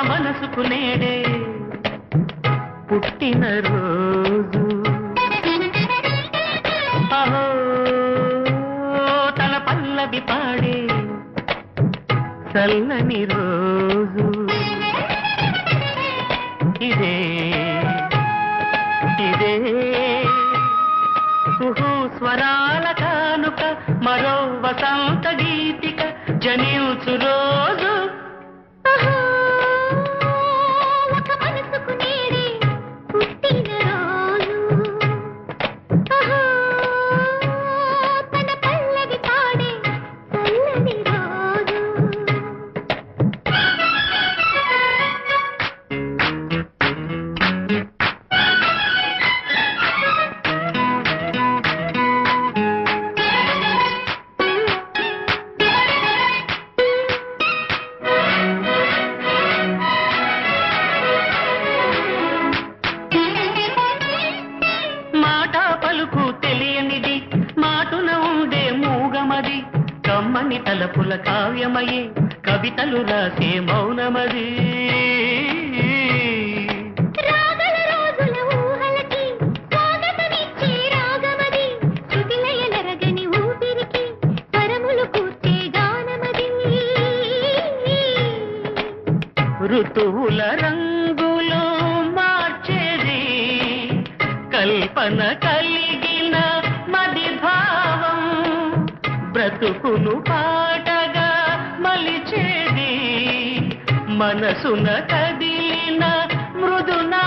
మనసుకు నేడే పుట్టిన రోజు అహో తన పల్లవి పాడే చల్లని రోజు ఇదే ఇదే కుహు స్వరాల కానుక మరో వసంత గీతిక జనించు రోజు తెలియనిది మాటున ఉండే మూగమది కమ్మని తలపుల కావ్యమయే కవితలు రాసే మౌనమది ఋతువుల రంగులు మార్చేది కల్పన కలిగిన మది భావం బ్రతుకును పాటగా మలిచేది మనసున కదిలిన మృదునా